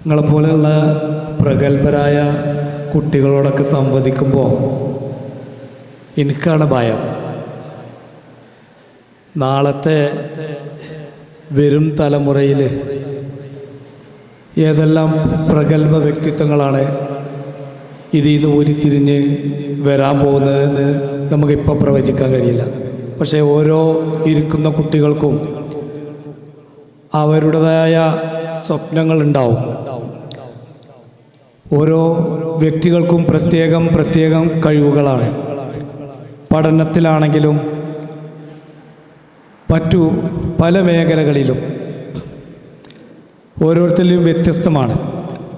നിങ്ങളെപ്പോലെയുള്ള പ്രഗത്ഭരായ കുട്ടികളോടൊക്കെ സംവദിക്കുമ്പോൾ എനിക്കാണ് ഭയം. നാളത്തെ വരും തലമുറയിൽ ഏതെല്ലാം പ്രഗത്ഭ വ്യക്തിത്വങ്ങളാണ് ഇതിൽ നിന്ന് ഊരിത്തിരിഞ്ഞ് വരാൻ പോകുന്നതെന്ന് നമുക്കിപ്പോൾ പ്രവചിക്കാൻ കഴിയില്ല. പക്ഷേ ഓരോ ഇരിക്കുന്ന കുട്ടികൾക്കും അവരുടേതായ സ്വപ്നങ്ങളുണ്ടാവും. ഓരോ വ്യക്തികൾക്കും പ്രത്യേകം കഴിവുകളാണ്. പഠനത്തിലാണെങ്കിലും മറ്റു പല മേഖലകളിലും ഓരോരുത്തരിലും വ്യത്യസ്തമാണ്.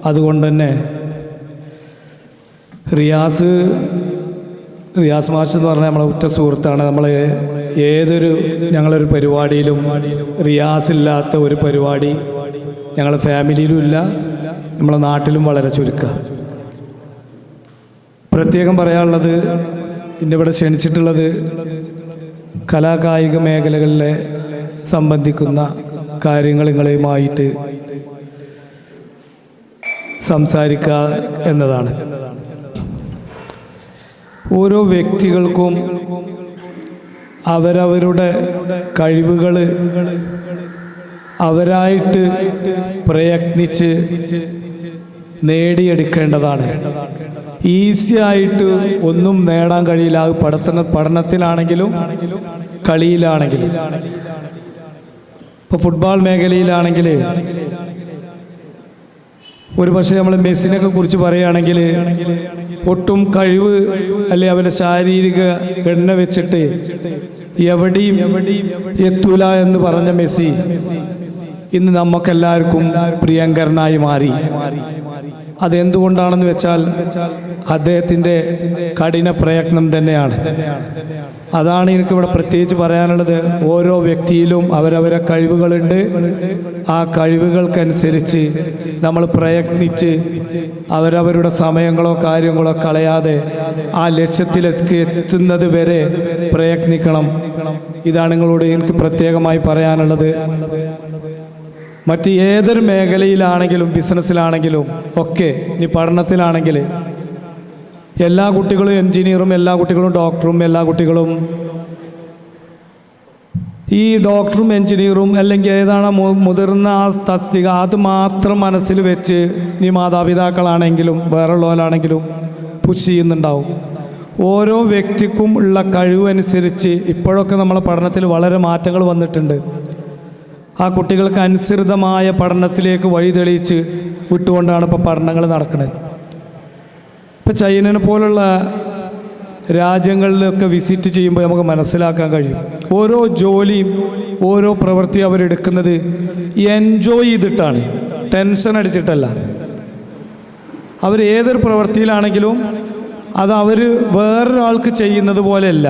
അതുകൊണ്ട് തന്നെ റിയാസ് മാഷ് എന്ന് പറഞ്ഞാൽ നമ്മളെ ഉറ്റ സുഹൃത്താണ്. നമ്മൾ ഞങ്ങളൊരു പരിപാടിയിലും റിയാസ് ഇല്ലാത്ത ഒരു പരിപാടി ഞങ്ങളുടെ ഫാമിലിയിലും ഇല്ല, നമ്മളെ നാട്ടിലും വളരെ ചുരുക്കുക. പ്രത്യേകം പറയാനുള്ളത്, ഇന്നെ ഇവിടെ ക്ഷണിച്ചിട്ടുള്ളത് കലാകായിക മേഖലകളിലെ സംബന്ധിക്കുന്ന കാര്യങ്ങൾ നിങ്ങളുമായിട്ട് സംസാരിക്കുക എന്നതാണ്. ഓരോ വ്യക്തികൾക്കും അവരവരുടെ കഴിവുകൾ അവരായിട്ട് പ്രയത്നിച്ച് നേടിയെടുക്കേണ്ടതാണ്. ഈസി ആയിട്ട് ഒന്നും നേടാൻ കഴിയില്ല. അത് പഠനത്തിലാണെങ്കിലും കളിയിലാണെങ്കിലും. ഇപ്പോൾ ഫുട്ബോൾ മേഖലയിലാണെങ്കിൽ ഒരു പക്ഷേ നമ്മൾ മെസ്സിനൊക്കെ കുറിച്ച് പറയുകയാണെങ്കിൽ ഒട്ടും കഴിവ് അല്ലെ അവൻ്റെ ശാരീരിക ഘടന വെച്ചിട്ട് എവിടെയും എത്തൂല എന്ന് പറഞ്ഞ മെസ്സി ഇന്ന് നമുക്കെല്ലാവർക്കും പ്രിയങ്കരനായി മാറി. അതെന്തുകൊണ്ടാണെന്ന് വെച്ചാൽ അദ്ദേഹത്തിൻ്റെ കഠിന പ്രയത്നം തന്നെയാണ്. അതാണ് എനിക്കിവിടെ പ്രത്യേകിച്ച് പറയാനുള്ളത്. ഓരോ വ്യക്തിയിലും അവരവരെ കഴിവുകളുണ്ട്. ആ കഴിവുകൾക്കനുസരിച്ച് നമ്മൾ പ്രയത്നിച്ച് അവരവരുടെ സമയങ്ങളോ കാര്യങ്ങളോ കളയാതെ ആ ലക്ഷ്യത്തിലേക്ക് എത്തുന്നത് വരെ പ്രയത്നിക്കണം. ഇതാണ് നിങ്ങളോട് എനിക്ക് പ്രത്യേകമായി പറയാനുള്ളത്. മറ്റ് ഏതൊരു മേഖലയിലാണെങ്കിലും ബിസിനസ്സിലാണെങ്കിലും ഒക്കെ, ഇനി പഠനത്തിലാണെങ്കിൽ എല്ലാ കുട്ടികളും എൻജിനീയറും, എല്ലാ കുട്ടികളും ഡോക്ടറും, എല്ലാ കുട്ടികളും ഈ ഡോക്ടറും എൻജിനീയറും അല്ലെങ്കിൽ ഏതാണ് മുതിർന്ന ആ തസ്തിക അത് മാത്രം മനസ്സിൽ വെച്ച് ഇനി മാതാപിതാക്കളാണെങ്കിലും വേറെയുള്ളവരാണെങ്കിലും പുഷ് ചെയ്യുന്നുണ്ടാവും. ഓരോ വ്യക്തിക്കും ഉള്ള കഴിവനുസരിച്ച് ഇപ്പോഴൊക്കെ നമ്മളെ പഠനത്തിൽ വളരെ മാറ്റങ്ങൾ വന്നിട്ടുണ്ട്. ആ കുട്ടികൾക്ക് അനുസൃതമായ പഠനത്തിലേക്ക് വഴി തെളിയിച്ച് വിട്ടുകൊണ്ടാണ് ഇപ്പോൾ പഠനങ്ങൾ നടക്കുന്നത്. ഇപ്പോൾ ചൈനനെ പോലുള്ള രാജ്യങ്ങളിലൊക്കെ വിസിറ്റ് ചെയ്യുമ്പോൾ നമുക്ക് മനസ്സിലാക്കാൻ കഴിയും, ഓരോ ജോലിയും ഓരോ പ്രവൃത്തിയും അവരെടുക്കുന്നത് എൻജോയ് ചെയ്തിട്ടാണ്, ടെൻഷൻ അടിച്ചിട്ടല്ല. അവർ ഏതൊരു പ്രവൃത്തിയിലാണെങ്കിലും അത് അവർ വേറൊരാൾക്ക് ചെയ്യുന്നത് പോലെയല്ല,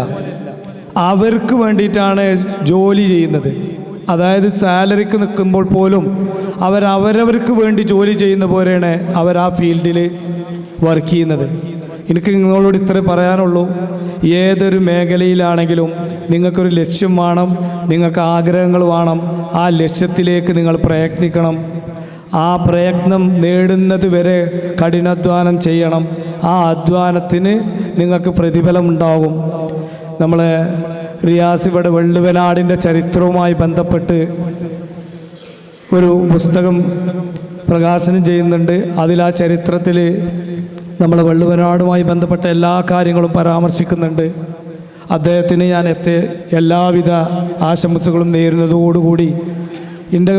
അവർക്ക് വേണ്ടിയിട്ടാണ് ജോലി ചെയ്യുന്നത്. അതായത് സാലറിക്ക് നിൽക്കുമ്പോൾ പോലും അവരവർക്ക് വേണ്ടി ജോലി ചെയ്യുന്ന പോലെയാണ് അവർ ആ ഫീൽഡിൽ വർക്ക് ചെയ്യുന്നത്. എനിക്ക് നിങ്ങളോട് ഇത്രേ പറയാനുള്ളൂ. ഏതൊരു മേഖലയിലാണെങ്കിലും നിങ്ങൾക്കൊരു ലക്ഷ്യം വേണം, നിങ്ങൾക്ക് ആഗ്രഹങ്ങൾ വേണം. ആ ലക്ഷ്യത്തിലേക്ക് നിങ്ങൾ പ്രയത്നിക്കണം. ആ പ്രയത്നം നേടുന്നത് വരെ കഠിനാധ്വാനം ചെയ്യണം. ആ അധ്വാനത്തിന് നിങ്ങൾക്ക് പ്രതിഫലം ഉണ്ടാകും. നമ്മളെ റിയാസ് ഇവിടെ വെള്ളുവനാടിൻ്റെ ചരിത്രവുമായി ബന്ധപ്പെട്ട് ഒരു പുസ്തകം പ്രകാശനം ചെയ്യുന്നുണ്ട്. അതിൽ ആ ചരിത്രത്തിൽ നമ്മളെ വെള്ളുവനാടുമായി ബന്ധപ്പെട്ട എല്ലാ കാര്യങ്ങളും പരാമർശിക്കുന്നുണ്ട്. അദ്ദേഹത്തിന് ഞാൻ എല്ലാവിധ ആശംസകളും നേരുന്നതോടുകൂടി എൻ്റെ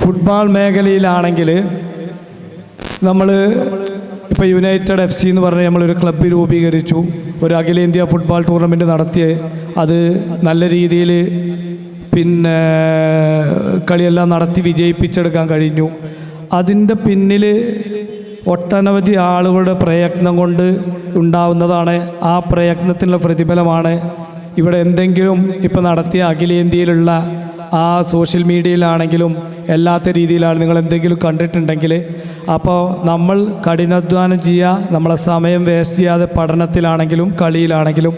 ഫുട്ബോൾ മേഖലയിലാണെങ്കിൽ നമ്മൾ ഇപ്പോൾ യുണൈറ്റഡ് FC എന്ന് പറഞ്ഞ് നമ്മളൊരു ക്ലബ്ബ് രൂപീകരിച്ചു. ഒരു അഖിലേന്ത്യാ ഫുട്ബോൾ ടൂർണമെൻറ്റ് നടത്തി അത് നല്ല രീതിയിൽ കളിയെല്ലാം നടത്തി വിജയിപ്പിച്ചെടുക്കാൻ കഴിഞ്ഞു. അതിൻ്റെ പിന്നിൽ ഒട്ടനവധി ആളുകളുടെ പ്രയത്നം കൊണ്ട് ഉണ്ടാവുന്നതാണ്. ആ പ്രയത്നത്തിനുള്ള പ്രതിഫലമാണ് ഇവിടെ എന്തെങ്കിലും ഇപ്പോൾ നടത്തിയ അഖിലേന്ത്യയിലുള്ള ആ സോഷ്യൽ മീഡിയയിലാണെങ്കിലും എല്ലാത്ത രീതിയിലാണ് നിങ്ങൾ എന്തെങ്കിലും കണ്ടിട്ടുണ്ടെങ്കിൽ, അപ്പോൾ നമ്മൾ കഠിനാധ്വാനം ചെയ്യുക, നമ്മളെ സമയം വേസ്റ്റ് ചെയ്യാതെ പഠനത്തിലാണെങ്കിലും കളിയിലാണെങ്കിലും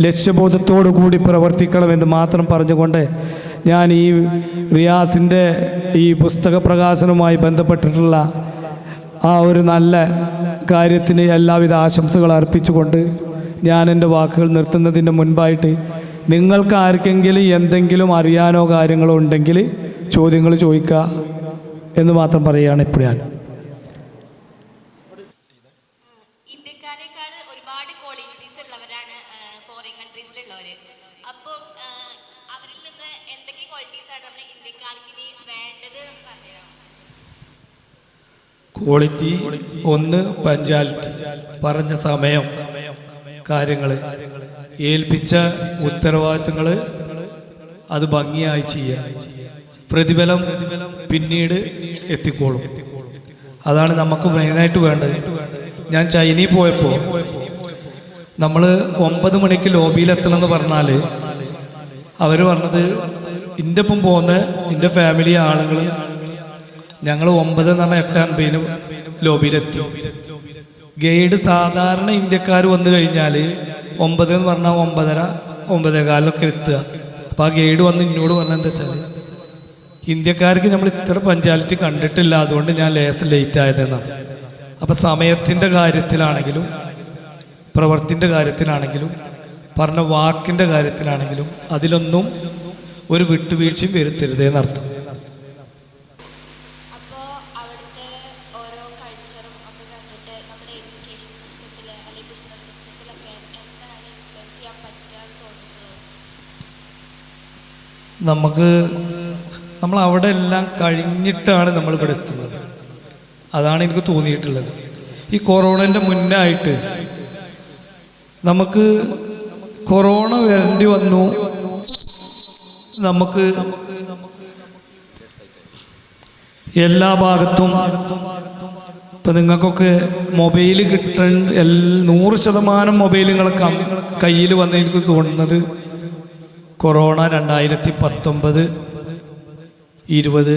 ലക്ഷ്യബോധത്തോടു കൂടി പ്രവർത്തിക്കണമെന്ന് മാത്രം പറഞ്ഞുകൊണ്ട് ഞാൻ ഈ റിയാസിൻ്റെ ഈ പുസ്തക പ്രകാശനവുമായി ബന്ധപ്പെട്ടിട്ടുള്ള ആ ഒരു നല്ല കാര്യത്തിന് എല്ലാവിധ ആശംസകൾ അർപ്പിച്ചുകൊണ്ട് ഞാൻ എൻ്റെ വാക്കുകൾ നിർത്തുന്നതിൻ്റെ മുൻപായിട്ട് നിങ്ങൾക്ക് ആർക്കെങ്കിലും എന്തെങ്കിലും അറിയാനോ കാര്യങ്ങളോ ഉണ്ടെങ്കിൽ ചോദ്യങ്ങൾ ചോദിക്കുക എന്ന് മാത്രം പറയുകയാണ് ഇപ്പോൾ ഞാൻ. ഇന്ത്യക്കാരെക്കാൾ ഒരുപാട് ക്വാളിറ്റീസ് ഉള്ളവരാണ് ഫോറിൻ കൺട്രീസിലുള്ളവർ. അപ്പോൾ അവരിൽ നിന്ന് എന്തൊക്കെ ക്വാളിറ്റീസാണ് നമ്മൾ ഇന്ത്യക്കാർക്ക് ഇനി വേണ്ടത് എന്ന് പറഞ്ഞുതരാമോ? ക്വാളിറ്റി ഒന്ന് പഞ്ചാലിറ്റി, പറഞ്ഞ സമയം, കാര്യങ്ങൾ, ഏൽപ്പിച്ച ഉത്തരവാദിത്തങ്ങൾ അത് ഭംഗിയായി ചെയ്യുക. പ്രതിഫലം പിന്നീട് എത്തിക്കോളും. അതാണ് നമുക്ക് മെയിനായിട്ട് വേണ്ടത്. ഞാൻ ചൈനയിൽ പോയപ്പോൾ നമ്മൾ 9 മണിക്ക് ലോബിയിലെത്തണമെന്ന് പറഞ്ഞാൽ അവർ പറഞ്ഞത് എൻ്റെ ഒപ്പം പോകുന്ന എൻ്റെ ഫാമിലി ആളുകൾ ഞങ്ങൾ 9 എന്ന് പറഞ്ഞാൽ 8:50 ലോബിയിലെത്തി. ഗൈഡ് സാധാരണ ഇന്ത്യക്കാർ വന്നു കഴിഞ്ഞാൽ 9 എന്ന് പറഞ്ഞാൽ 9:30, 9:15 എത്തുക. അപ്പോൾ ആ ഗൈഡ് വന്ന് എന്നോട് പറഞ്ഞതെന്താ വെച്ചാൽ ഇന്ത്യക്കാർക്ക് നമ്മൾ ഇത്ര പഞ്ചാലിറ്റി കണ്ടിട്ടില്ല, അതുകൊണ്ട് ഞാൻ ലേശം ലേറ്റ് ആയതെന്നാണ്. അപ്പം സമയത്തിൻ്റെ കാര്യത്തിലാണെങ്കിലും പ്രവൃത്തിൻ്റെ കാര്യത്തിലാണെങ്കിലും പറഞ്ഞ വാക്കിൻ്റെ കാര്യത്തിലാണെങ്കിലും അതിലൊന്നും ഒരു വിട്ടുവീഴ്ചയും വരുത്തരുതേന്നർത്ഥം. നമ്മൾ അവിടെ എല്ലാം കഴിഞ്ഞിട്ടാണ് നമ്മൾ ഇവിടെ എത്തുന്നത്. അതാണ് എനിക്ക് തോന്നിയിട്ടുള്ളത്. ഈ കൊറോണൻ്റെ മുന്നായിട്ട് നമുക്ക് കൊറോണ വരേണ്ടി വന്നു. നമുക്ക് എല്ലാ ഭാഗത്തും ഇപ്പം നിങ്ങൾക്കൊക്കെ മൊബൈൽ കിട്ടാൻ 100% മൊബൈലുകൾ കയ്യിൽ വന്ന് എനിക്ക് തോന്നുന്നത് കൊറോണ 2019, 20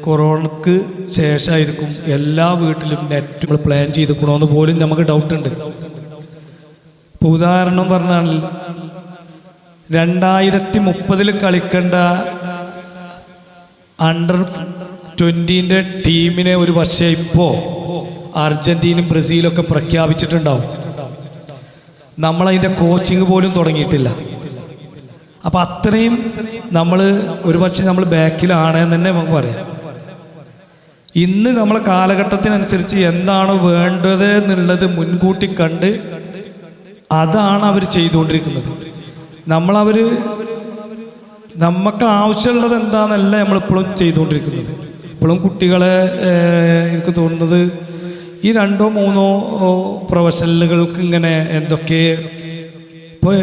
കൊറോണക്ക് ശേഷമായിരിക്കും എല്ലാ വീട്ടിലും നെറ്റ് നമ്മൾ പ്ലാൻ ചെയ്തിക്കണമെന്ന് പോലും നമുക്ക് ഡൗട്ടുണ്ട്. ഇപ്പോൾ ഉദാഹരണം പറഞ്ഞാൽ 2030 കളിക്കേണ്ട Under-20 ടീമിനെ ഒരു പക്ഷേ ഇപ്പോൾ അർജന്റീനയും ബ്രസീലൊക്കെ പ്രഖ്യാപിച്ചിട്ടുണ്ടാവും. നമ്മളതിൻ്റെ കോച്ചിങ് പോലും തുടങ്ങിയിട്ടില്ല. അപ്പം അത്രയും നമ്മൾ ഒരുപക്ഷെ നമ്മൾ ബാക്കിലാണെന്ന് തന്നെ നമുക്ക് പറയാം. ഇന്ന് നമ്മളെ കാലഘട്ടത്തിനനുസരിച്ച് എന്താണോ വേണ്ടത് എന്നുള്ളത് മുൻകൂട്ടി കണ്ട് അതാണ് അവർ ചെയ്തുകൊണ്ടിരിക്കുന്നത്. നമുക്ക് ആവശ്യമുള്ളത് എന്താണെന്നല്ല നമ്മളിപ്പോഴും ചെയ്തുകൊണ്ടിരിക്കുന്നത്. ഇപ്പോഴും കുട്ടികളെ എനിക്ക് തോന്നുന്നത് ഈ 2-3 പ്രൊഫഷണലുകൾക്ക് ഇങ്ങനെ എന്തൊക്കെ ഇപ്പോൾ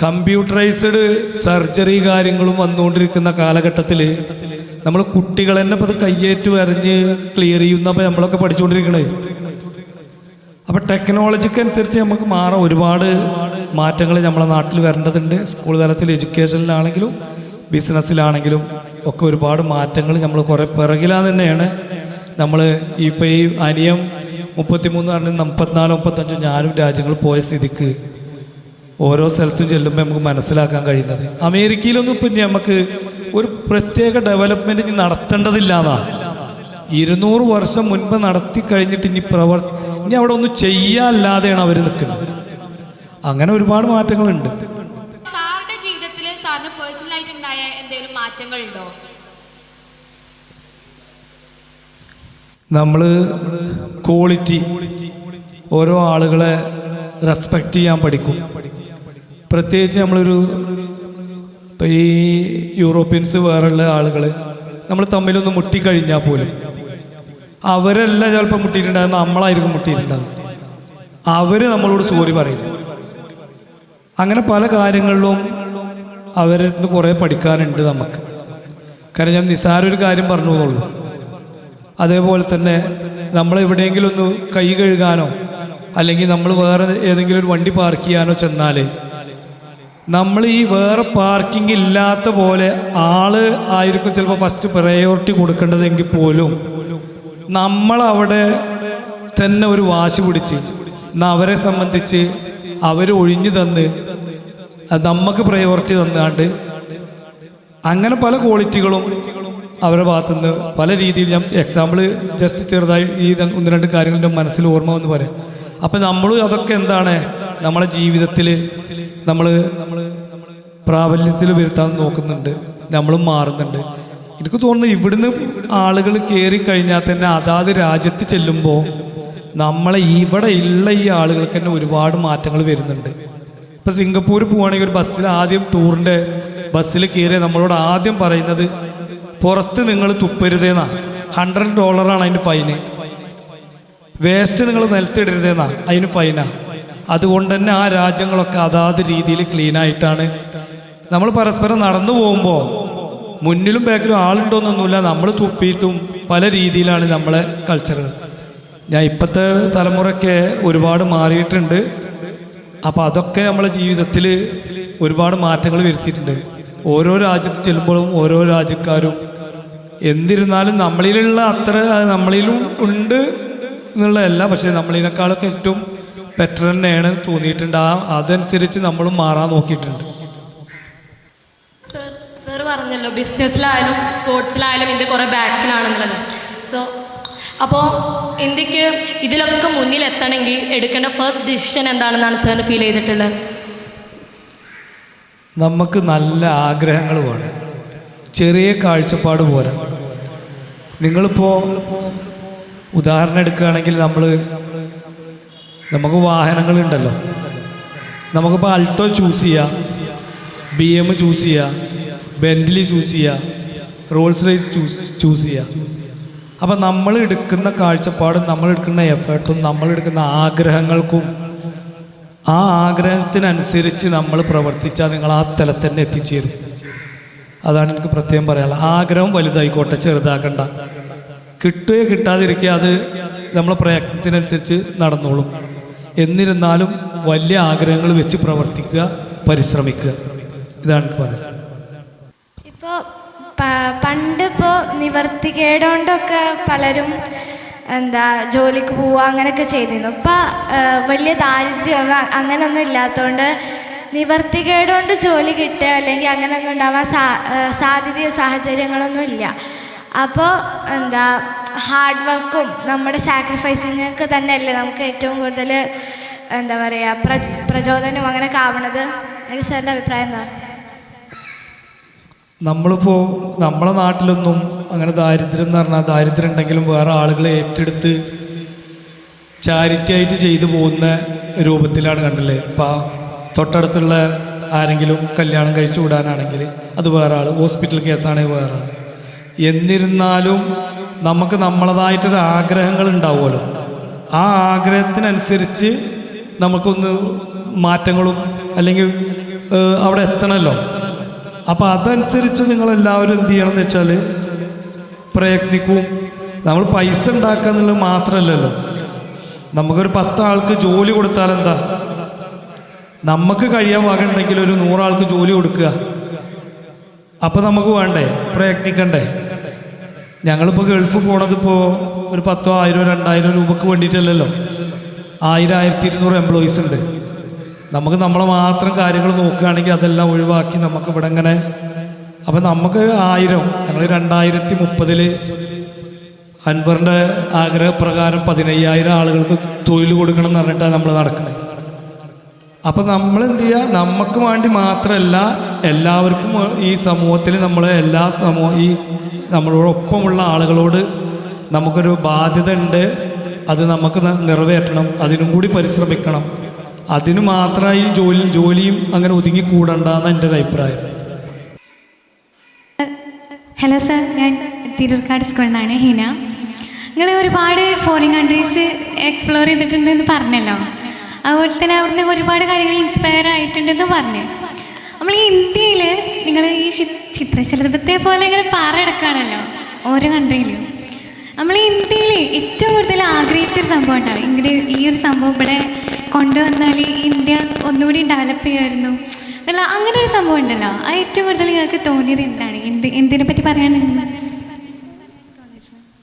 കമ്പ്യൂട്ടറൈസ്ഡ് സർജറി കാര്യങ്ങളും വന്നുകൊണ്ടിരിക്കുന്ന കാലഘട്ടത്തിൽ നമ്മൾ കുട്ടികൾ തന്നെ ഇപ്പോൾ അത് കയ്യേറ്റ് വരഞ്ഞ് ക്ലിയർ ചെയ്യുന്നപ്പോൾ നമ്മളൊക്കെ പഠിച്ചുകൊണ്ടിരിക്കണേ. അപ്പോൾ ടെക്നോളജിക്ക് അനുസരിച്ച് നമുക്ക് മാറാൻ ഒരുപാട് മാറ്റങ്ങൾ നമ്മളെ നാട്ടിൽ വരേണ്ടതുണ്ട്. സ്കൂൾ തലത്തിൽ എഡ്യൂക്കേഷനിലാണെങ്കിലും ബിസിനസ്സിലാണെങ്കിലും ഒക്കെ ഒരുപാട് മാറ്റങ്ങൾ നമ്മൾ കുറേ പിറകിലാന്ന് തന്നെയാണ്. നമ്മൾ ഇപ്പോൾ ഈ അനിയം 33 പറഞ്ഞ് 34, 35 ഞാനും രാജ്യങ്ങൾ പോയ സ്ഥിതിക്ക് ഓരോ സ്ഥലത്തും ചെല്ലുമ്പോൾ നമുക്ക് മനസ്സിലാക്കാൻ കഴിയുന്നത് അമേരിക്കയിലൊന്നും ഇപ്പം നമുക്ക് ഒരു പ്രത്യേക ഡെവലപ്മെൻറ്റ് ഇനി നടത്തേണ്ടതില്ല എന്നാണ്. 200 വർഷം മുൻപ് നടത്തി കഴിഞ്ഞിട്ട് ഇനി അവിടെ ഒന്നും ചെയ്യാല്ലാതെയാണ് അവർ നിൽക്കുന്നത്. അങ്ങനെ ഒരുപാട് മാറ്റങ്ങളുണ്ട്. സാറിന്റെ ജീവിതത്തിൽ സാറിന് പേഴ്സണലായിട്ട് ഉണ്ടായ എന്തെങ്കിലും മാറ്റങ്ങളുണ്ടോ? നമ്മൾ ക്വാളിറ്റി, ഓരോ ആളുകളെ റെസ്പെക്റ്റ് ചെയ്യാൻ പഠിക്കും. പ്രത്യേകിച്ച് നമ്മളൊരു ഇപ്പോൾ ഈ യൂറോപ്യൻസ് വേറെയുള്ള ആളുകൾ നമ്മൾ തമ്മിലൊന്ന് മുട്ടിക്കഴിഞ്ഞാൽ പോലും അവരെല്ലാം ചിലപ്പോൾ മുട്ടിയിട്ടുണ്ടാകുന്ന നമ്മളായിരിക്കും മുട്ടിയിട്ടുണ്ടാകും. അവർ നമ്മളോട് സോറി പറയും. അങ്ങനെ പല കാര്യങ്ങളിലും അവരിൽ നിന്ന് കുറേ പഠിക്കാനുണ്ട് നമുക്ക്. കാരണം ഞാൻ നിസ്സാരൊരു കാര്യം പറഞ്ഞു എന്നുള്ളൂ. അതേപോലെ തന്നെ നമ്മളെവിടെയെങ്കിലും ഒന്ന് കൈ കഴുകാനോ അല്ലെങ്കിൽ നമ്മൾ വേറെ ഏതെങ്കിലും ഒരു വണ്ടി പാർക്ക് ചെയ്യാനോ ചെന്നാൽ നമ്മൾ ഈ വേറെ പാർക്കിംഗ് ഇല്ലാത്ത പോലെ ആള് ആയിരിക്കും ചിലപ്പോൾ ഫസ്റ്റ് പ്രയോറിറ്റി കൊടുക്കേണ്ടതെങ്കിൽ പോലും നമ്മളവിടെ തന്നെ ഒരു വാശി പിടിച്ച് അവരെ സംബന്ധിച്ച് അവർ ഒഴിഞ്ഞു തന്ന് അത് നമുക്ക് പ്രയോറിറ്റി തന്നാണ്ട് അങ്ങനെ പല ക്വാളിറ്റികളും അവരുടെ ഭാഗത്തുനിന്ന് പല രീതിയിൽ ഞാൻ എക്സാമ്പിൾ ജസ്റ്റ് ചെറുതായി ഈ ഒന്ന് രണ്ട് കാര്യങ്ങൾ എൻ്റെ മനസ്സിൽ ഓർമ്മ വന്ന് പറയാം. അപ്പം നമ്മൾ അതൊക്കെ എന്താണ് നമ്മളെ ജീവിതത്തിൽ നമ്മൾ പ്രാബല്യത്തിൽ വരുത്താൻ നോക്കുന്നുണ്ട്, നമ്മളും മാറുന്നുണ്ട്. എനിക്ക് തോന്നുന്നു ഇവിടുന്ന് ആളുകൾ കയറി കഴിഞ്ഞാൽ തന്നെ അതാത് രാജ്യത്ത് ചെല്ലുമ്പോൾ നമ്മളെ ഇവിടെ ഉള്ള ഈ ആളുകൾക്ക് തന്നെ ഒരുപാട് മാറ്റങ്ങൾ വരുന്നുണ്ട്. ഇപ്പം സിംഗപ്പൂർ പോവുകയാണെങ്കിൽ ഒരു ബസ്സിൽ ആദ്യം ടൂറിൻ്റെ ബസ്സിൽ കയറിയ നമ്മളോട് ആദ്യം പറയുന്നത് പുറത്ത് നിങ്ങൾ തുപ്പരുതേന്നാണ്. $100 അതിൻ്റെ ഫൈന്. വേസ്റ്റ് നിങ്ങൾ നിലത്തിടരുതേന്നാണ് അതിന് ഫൈനാണ്. അതുകൊണ്ട് തന്നെ ആ രാജ്യങ്ങളൊക്കെ അതാത് രീതിയിൽ ക്ലീനായിട്ടാണ്. നമ്മൾ പരസ്പരം നടന്നു പോകുമ്പോൾ മുന്നിലും ബാക്കിലും ആളുണ്ടോന്നൊന്നുമില്ല, നമ്മൾ തുപ്പിയിട്ടും പല രീതിയിലാണ് നമ്മളെ കൾച്ചറുകൾ. ഞാൻ ഇപ്പോഴത്തെ തലമുറയ്ക്ക് ഒരുപാട് മാറിയിട്ടുണ്ട്. അപ്പോൾ അതൊക്കെ നമ്മളെ ജീവിതത്തിൽ ഒരുപാട് മാറ്റങ്ങൾ വരുത്തിയിട്ടുണ്ട്. ഓരോ രാജ്യത്ത് ചെല്ലുമ്പോഴും ഓരോ രാജ്യക്കാരും എന്തിരുന്നാലും നമ്മളിലുള്ള അത്ര നമ്മളിലും ഉണ്ട് എന്നുള്ളതല്ല, പക്ഷേ നമ്മളിനേക്കാളൊക്കെ ഏറ്റവും ബെറ്റർ തന്നെയാണ് തോന്നിയിട്ടുണ്ട്. അതനുസരിച്ച് നമ്മളും മാറാൻ നോക്കിയിട്ടുണ്ട്. സർ പറഞ്ഞല്ലോ ബിസിനസ്സിലായാലും സ്പോർട്സിലായാലും ഇന്ത്യ കുറേ ബാക്കിലാണെന്നുള്ളത്. അപ്പോൾ ഇന്ത്യക്ക് ഇതിലൊക്കെ മുന്നിലെത്തണമെങ്കിൽ എടുക്കേണ്ട ഫസ്റ്റ് ഡിസിഷൻ എന്താണെന്നാണ് സാറിന് ഫീൽ ചെയ്തിട്ടുള്ളത്? നമുക്ക് നല്ല ആഗ്രഹങ്ങൾ വേണം, ചെറിയ കാഴ്ചപ്പാട് പോരാ. നിങ്ങളിപ്പോൾ ഉദാഹരണം എടുക്കുകയാണെങ്കിൽ നമുക്ക് വാഹനങ്ങളുണ്ടല്ലോ. നമുക്കിപ്പോൾ അൾട്ടോ ചൂസ് ചെയ്യാം, BM ചൂസ് ചെയ്യാം, ബെന്റ്ലി ചൂസ് ചെയ്യാം, റോൾസ് റോയ്സ് ചൂസ് ചെയ്യാം. അപ്പം നമ്മൾ എടുക്കുന്ന കാഴ്ചപ്പാടും നമ്മളെടുക്കുന്ന എഫേർട്ടും നമ്മളെടുക്കുന്ന ആഗ്രഹങ്ങൾക്കും ആ ആഗ്രഹത്തിനനുസരിച്ച് നമ്മൾ പ്രവർത്തിച്ചാൽ നിങ്ങൾ ആ സ്ഥലത്ത് തന്നെ എത്തിച്ചേരും. അതാണ് എനിക്ക് പ്രത്യേകം പറയാനുള്ളത്. ആഗ്രഹം വലുതായിക്കോട്ടെ, ചെറുതാക്കണ്ട. കിട്ടുകയോ കിട്ടാതിരിക്കുക, അത് നമ്മളെ പ്രയത്നത്തിനനുസരിച്ച് നടന്നോളും. എന്നിരുന്നാലും വലിയ ആഗ്രഹങ്ങൾ വെച്ച് പ്രവർത്തിക്കുക, പരിശ്രമിക്കുക. ഇതാണ് എനിക്ക് പറയാം. ഇപ്പോൾ പണ്ടിപ്പോൾ നിവർത്തികേടുകൊണ്ടൊക്കെ പലരും ജോലിക്ക് പോവുക അങ്ങനെയൊക്കെ ചെയ്തിരുന്നു. ഇപ്പം വലിയ ദാരിദ്ര്യം അങ്ങനെയൊന്നും ഇല്ലാത്തതുകൊണ്ട് നിവർത്തികേടുകൊണ്ട് ജോലി കിട്ടുക അല്ലെങ്കിൽ അങ്ങനെയൊന്നും ഉണ്ടാവാൻ സാധ്യതയോ സാഹചര്യങ്ങളൊന്നും ഇല്ല. അപ്പോൾ ഹാർഡ് വർക്കും നമ്മുടെ സാക്രിഫൈസിങ്ങൊക്കെ തന്നെയല്ലേ നമുക്ക് ഏറ്റവും കൂടുതൽ പ്രചോദനം അങ്ങനെയൊക്കെ ആവണത്. എനിക്ക് സാറിൻ്റെ അഭിപ്രായം എന്താ? നമ്മളിപ്പോൾ നമ്മളെ നാട്ടിലൊന്നും അങ്ങനെ ദാരിദ്ര്യം എന്ന് പറഞ്ഞാൽ ദാരിദ്ര്യം ഉണ്ടെങ്കിലും വേറെ ആളുകളെ ഏറ്റെടുത്ത് ചാരിറ്റി ആയിട്ട് ചെയ്തു പോകുന്ന രൂപത്തിലാണ് കണ്ടല്ലേ. ഇപ്പം തൊട്ടടുത്തുള്ള ആരെങ്കിലും കല്യാണം കഴിച്ചു വിടാനാണെങ്കിൽ അത് വേറെ ആൾ, ഹോസ്പിറ്റൽ കേസാണെങ്കിൽ വേറെ ആൾ. എന്നിരുന്നാലും നമുക്ക് നമ്മളതായിട്ടൊരു ആഗ്രഹങ്ങൾ ഉണ്ടാവുമല്ലോ. ആ ആഗ്രഹത്തിനനുസരിച്ച് നമുക്കൊന്ന് മാറ്റങ്ങളും അല്ലെങ്കിൽ അവിടെ എത്തണമല്ലോ. അപ്പോൾ അതനുസരിച്ച് നിങ്ങളെല്ലാവരും എന്ത് ചെയ്യണം എന്ന് വെച്ചാൽ പ്രയത്നിക്കും. നമ്മൾ പൈസ ഉണ്ടാക്കുക എന്നുള്ളത് മാത്രമല്ലല്ലോ. നമുക്കൊരു 10 ആൾക്ക് ജോലി കൊടുത്താൽ എന്താ, നമുക്ക് കഴിയാൻ വക ഉണ്ടെങ്കിൽ ഒരു 100 ആൾക്ക് ജോലി കൊടുക്കുക. അപ്പോൾ നമുക്ക് വേണ്ടേ, പ്രയത്നിക്കണ്ടേ? ഞങ്ങളിപ്പോൾ ഗൾഫ് പോണതിപ്പോൾ ഒരു 10,000, 1,000, 2,000 രൂപക്ക് വേണ്ടിയിട്ടല്ലല്ലോ. 1000, 1200 എംപ്ലോയീസ് ഉണ്ട്. നമുക്ക് നമ്മളെ മാത്രം കാര്യങ്ങൾ നോക്കുകയാണെങ്കിൽ അതെല്ലാം ഒഴിവാക്കി നമുക്ക് ഇവിടെ ഇങ്ങനെ. അപ്പം നമുക്ക് 1000, ഞങ്ങൾ 2030 അൻവറിൻ്റെ ആഗ്രഹപ്രകാരം 15,000 ആളുകൾക്ക് തൊഴിൽ കൊടുക്കണം എന്ന് പറഞ്ഞിട്ടാണ് നമ്മൾ നടക്കുന്നത്. അപ്പം നമ്മൾ എന്ത് ചെയ്യുക, നമുക്ക് വേണ്ടി മാത്രമല്ല എല്ലാവർക്കും ഈ സമൂഹത്തിൽ നമ്മളെ ഈ നമ്മളോടൊപ്പമുള്ള ആളുകളോട് നമുക്കൊരു ബാധ്യത ഉണ്ട്. അത് നമുക്ക് നിറവേറ്റണം, അതിനും കൂടി പരിശ്രമിക്കണം. അതിന് മാത്രമായി ജോലിയും അങ്ങനെ ഒതുങ്ങിക്കൂടണ്ടെന്ന് എൻ്റെ ഒരു അഭിപ്രായം. ഹലോ സർ, ഞാൻ തിരൂർക്കാട് സ്കൂളിൽ നിന്നാണ് ഹീന. നിങ്ങൾ ഒരുപാട് ഫോറിൻ കൺട്രീസ് എക്സ്പ്ലോർ ചെയ്തിട്ടുണ്ടെന്ന് പറഞ്ഞല്ലോ. അതുപോലെ തന്നെ അവിടുന്ന് ഒരുപാട് കാര്യങ്ങൾ ഇൻസ്പയർ ആയിട്ടുണ്ടെന്ന് പറഞ്ഞു. നമ്മൾ ഈ ഇന്ത്യയിൽ നിങ്ങൾ ഈ ചിത്രശലഭത്തെ പോലെ ഇങ്ങനെ പാറയെടുക്കുകയാണല്ലോ ഓരോ കൺട്രിയിലും. നമ്മൾ ഈ ഇന്ത്യയിൽ ഏറ്റവും കൂടുതൽ ആഗ്രഹിച്ചൊരു സംഭവം ഉണ്ടാവും, ഇങ്ങനെ ഈ ഒരു സംഭവം ഇവിടെ കൊണ്ടുവന്നാൽ ഇന്ത്യ ഒന്നുകൂടി ഡെവലപ്പ് ചെയ്യുമായിരുന്നു എന്നുള്ള അങ്ങനെ ഒരു സംഭവം ഉണ്ടല്ലോ. അത് ഏറ്റവും കൂടുതൽ നിങ്ങൾക്ക് തോന്നിയത് എന്താണ്? എന്തിനെ പറ്റി പറയാനുണ്ട്?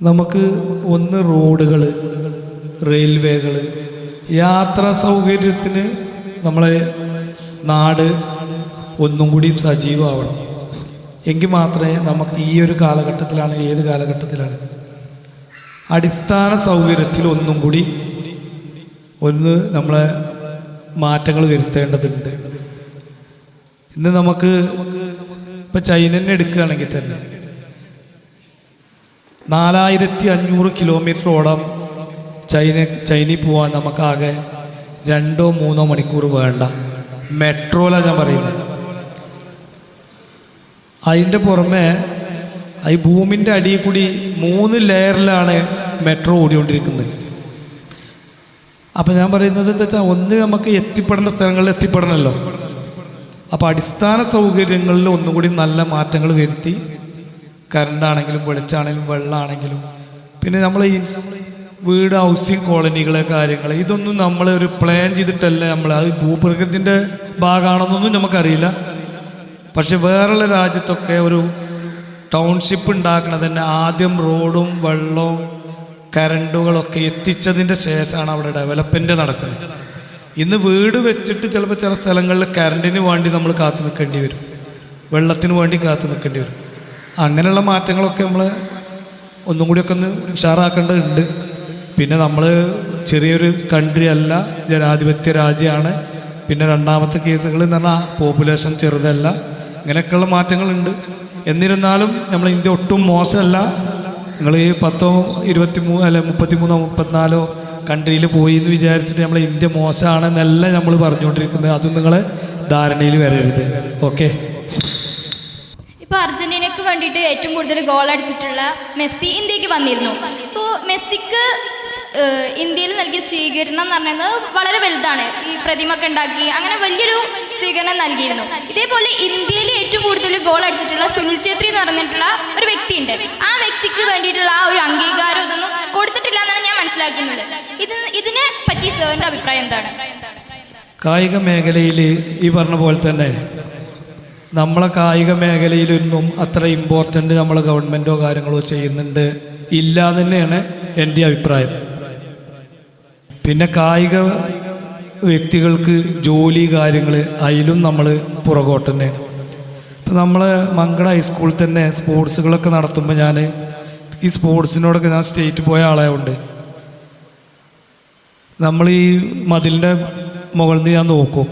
നമുക്ക് ഒന്ന് റോഡുകൾ, റെയിൽവേകൾ, യാത്രാ സൗകര്യത്തിന് നമ്മളെ നാട് ഒന്നും കൂടി സജീവമാവണം. എങ്കിൽ മാത്രമേ നമുക്ക് ഈ ഒരു കാലഘട്ടത്തിലാണ്, ഏത് കാലഘട്ടത്തിലാണ് അടിസ്ഥാന സൗകര്യത്തിൽ ഒന്നും കൂടി നമ്മളെ മാറ്റങ്ങൾ വരുത്തേണ്ടതുണ്ട്. ഇന്ന് നമുക്ക് ഇപ്പം ചൈനനെ എടുക്കുകയാണെങ്കിൽ തന്നെ 4500 കിലോമീറ്ററോളം ചൈനയിൽ പോകാൻ നമുക്കാകെ 2-3 മണിക്കൂർ വേണ്ട. മെട്രോയിലാണ് ഞാൻ പറയുന്നത്. അതിൻ്റെ പുറമെ ഈ ഭൂമിൻ്റെ അടിയിൽ കൂടി 3 ലെയറിലാണ് മെട്രോ ഓടിക്കൊണ്ടിരിക്കുന്നത്. അപ്പം ഞാൻ പറയുന്നത് എന്താ വെച്ചാൽ, ഒന്ന് നമുക്ക് എത്തിപ്പെടേണ്ട സ്ഥലങ്ങളിൽ എത്തിപ്പെടണമല്ലോ. അപ്പോൾ അടിസ്ഥാന സൗകര്യങ്ങളിൽ ഒന്നുകൂടി നല്ല മാറ്റങ്ങൾ വരുത്തി, കറണ്ടാണെങ്കിലും വെളിച്ചാണെങ്കിലും വെള്ളമാണെങ്കിലും, പിന്നെ നമ്മൾ ഈ വീട് ഹൗസിങ് കോളനികളെ കാര്യങ്ങൾ ഇതൊന്നും നമ്മൾ ഒരു പ്ലാൻ ചെയ്തിട്ടല്ല നമ്മൾ, അത് ഭൂപ്രകൃതിൻ്റെ ഭാഗമാണെന്നൊന്നും നമുക്കറിയില്ല. പക്ഷെ വേറെയുള്ള രാജ്യത്തൊക്കെ ഒരു ടൗൺഷിപ്പ് ഉണ്ടാക്കുന്നത് തന്നെ ആദ്യം റോഡും വെള്ളവും കറണ്ടുകളൊക്കെ എത്തിച്ചതിൻ്റെ ശേഷമാണ് അവിടെ ഡെവലപ്മെൻറ്റ് നടത്തുന്നത്. ഇന്ന് വീട് വെച്ചിട്ട് ചിലപ്പോൾ ചില സ്ഥലങ്ങളിൽ കറണ്ടിന് വേണ്ടി നമ്മൾ കാത്തു നിൽക്കേണ്ടി വരും, വെള്ളത്തിന് വേണ്ടി കാത്തു നിൽക്കേണ്ടി വരും. അങ്ങനെയുള്ള മാറ്റങ്ങളൊക്കെ നമ്മൾ ഒന്നും കൂടിയൊക്കെ ഒന്ന് ഉഷാറാക്കേണ്ടതുണ്ട്. പിന്നെ നമ്മൾ ചെറിയൊരു കൺട്രി അല്ല, ജനാധിപത്യ രാജ്യമാണ്. പിന്നെ രണ്ടാമത്തെ കേസുകൾ എന്ന് പറഞ്ഞാൽ പോപ്പുലേഷൻ ചെറുതല്ല. ഇങ്ങനെയൊക്കെയുള്ള മാറ്റങ്ങളുണ്ട്. എന്നിരുന്നാലും നമ്മൾ ഇന്ത്യ ഒട്ടും മോശമല്ല. നിങ്ങൾ ഈ 10, 23 അല്ല 33, 34 കൺട്രിയിൽ പോയി എന്ന് വിചാരിച്ചിട്ട് നമ്മൾ ഇന്ത്യ മോശമാണെന്നല്ല നമ്മൾ പറഞ്ഞുകൊണ്ടിരിക്കുന്നത്. അത് നിങ്ങളെ ധാരണയിൽ വരരുത്. ഓക്കെ. ഇപ്പോൾ അർജന്റീനയ്ക്ക് വേണ്ടിയിട്ട് ഏറ്റവും കൂടുതൽ ഗോൾ അടിച്ചിട്ടുള്ള മെസ്സി ഇന്ത്യക്ക് വന്നിരുന്നു. ഇപ്പോൾ മെസ്സിക്ക് ഇന്ത്യയിൽ നൽകിയ സ്വീകരണം എന്ന് പറയുന്നത് വളരെ വലുതാണ്. ഈ പ്രതിമ ഒക്കെ ഉണ്ടാക്കി അങ്ങനെ വലിയൊരു സ്വീകരണം നൽകിയിരുന്നു. ഇതേപോലെ ഇന്ത്യയിൽ ഏറ്റവും കൂടുതൽ ഗോൾ അടിച്ചിട്ടുള്ള സുനിൽ ഛേത്രി എന്ന് പറഞ്ഞിട്ടുള്ള ഒരു വ്യക്തിയുണ്ട്. ആ വ്യക്തിക്ക് വേണ്ടിയിട്ടുള്ള ആ ഒരു അംഗീകാരം ഇതൊന്നും കൊടുത്തിട്ടില്ല എന്നാണ് ഞാൻ മനസ്സിലാക്കുന്നത്. ഇതിനെ പറ്റി സാറിൻ്റെ അഭിപ്രായം എന്താണ്? കായിക മേഖലയിൽ ഈ പറഞ്ഞ പോലെ തന്നെ നമ്മളെ കായിക മേഖലയിലൊന്നും അത്ര ഇമ്പോർട്ടൻ്റ് നമ്മളെ ഗവൺമെൻറ്റോ കാര്യങ്ങളോ ചെയ്യുന്നുണ്ട് ഇല്ല തന്നെയാണ് എൻ്റെ അഭിപ്രായം. പിന്നെ കായിക വ്യക്തികൾക്ക് ജോലി കാര്യങ്ങൾ അതിലും നമ്മൾ പുറകോട്ട് തന്നെയാണ്. ഇപ്പം നമ്മൾ മങ്കട ഹൈസ്കൂളിൽ തന്നെ സ്പോർട്സുകളൊക്കെ നടത്തുമ്പോൾ ഞാൻ ഈ സ്പോർട്സിനോടൊക്കെ ഞാൻ സ്റ്റേറ്റ് പോയ ആളായതുകൊണ്ട് നമ്മൾ ഈ മതിലിൻ്റെ മുകളിൽ നിന്ന് ഞാൻ നോക്കും.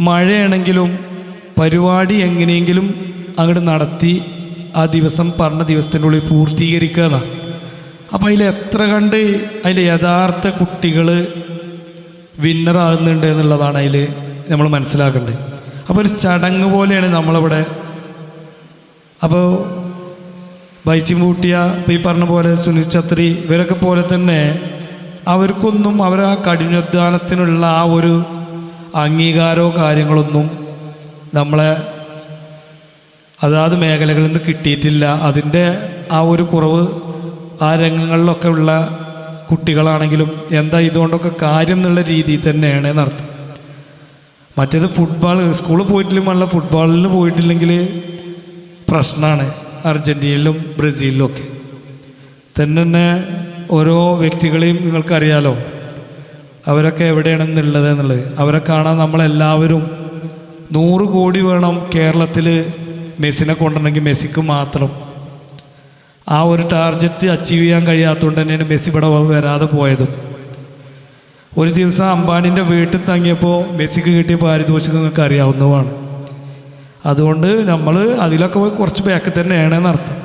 മഴയാണെങ്കിലും പരിപാടി എങ്ങനെയെങ്കിലും അങ്ങോട്ട് നടത്തി ആ ദിവസം പറഞ്ഞ ദിവസത്തിൻ്റെ ഉള്ളിൽ പൂർത്തീകരിക്കുക എന്നാണ്. അപ്പോൾ അതിൽ എത്ര കണ്ട് അതിൽ യഥാർത്ഥ കുട്ടികൾ വിന്നറാകുന്നുണ്ട് എന്നുള്ളതാണ് അതിൽ നമ്മൾ മനസ്സിലാക്കേണ്ടത്. അപ്പോൾ ഒരു ചടങ്ങ് പോലെയാണ് നമ്മളിവിടെ. അപ്പോൾ ബൈച്ചിമൂട്ടിയ ഇപ്പോൾ ഈ പറഞ്ഞ പോലെ സുനിൽ ഛത്രി ഇവരൊക്കെ പോലെ തന്നെ അവർക്കൊന്നും ആ കഠിനാധ്വാനത്തിനുള്ള ആ ഒരു അംഗീകാരമോ കാര്യങ്ങളൊന്നും നമ്മളെ അതാത് മേഖലകളിൽ നിന്ന് കിട്ടിയിട്ടില്ല. അതിൻ്റെ ആ ഒരു കുറവ് ആ രംഗങ്ങളിലൊക്കെ ഉള്ള കുട്ടികളാണെങ്കിലും എന്താ ഇതുകൊണ്ടൊക്കെ കാര്യം എന്നുള്ള രീതിയിൽ തന്നെയാണ് എന്നർത്ഥം. മറ്റേത് ഫുട്ബോൾ സ്കൂളിൽ പോയിട്ടില്ലെങ്കിൽ നല്ല ഫുട്ബോളിൽ പോയിട്ടില്ലെങ്കിൽ പ്രശ്നമാണ്. അർജൻറ്റീനയിലും ബ്രസീലിലും ഒക്കെ തന്നെ ഓരോ വ്യക്തികളെയും നിങ്ങൾക്കറിയാലോ, അവരൊക്കെ എവിടെയാണെന്നുള്ളത് എന്നുള്ളത്. അവരെ കാണാൻ നമ്മളെല്ലാവരും 100 കോടി വേണം കേരളത്തിൽ മെസ്സിനെ കൊണ്ടുവരണമെങ്കിൽ മെസ്സിക്ക് മാത്രം. ആ ഒരു ടാർഗറ്റ് അച്ചീവ് ചെയ്യാൻ കഴിയാത്തതുകൊണ്ട് തന്നെയാണ് മെസ്സി ഇവിടെ വരാതെ പോയതും. ഒരു ദിവസം അംബാനിൻ്റെ വീട്ടിൽ തങ്ങിയപ്പോൾ മെസ്സിക്ക് കിട്ടിയ പാരിതോഷികം നിങ്ങൾക്ക് അറിയാവുന്നതുമാണ്. അതുകൊണ്ട് നമ്മൾ അതിലൊക്കെ കുറച്ച് ബാക്ക് തന്നെയാണെന്ന് അർത്ഥം.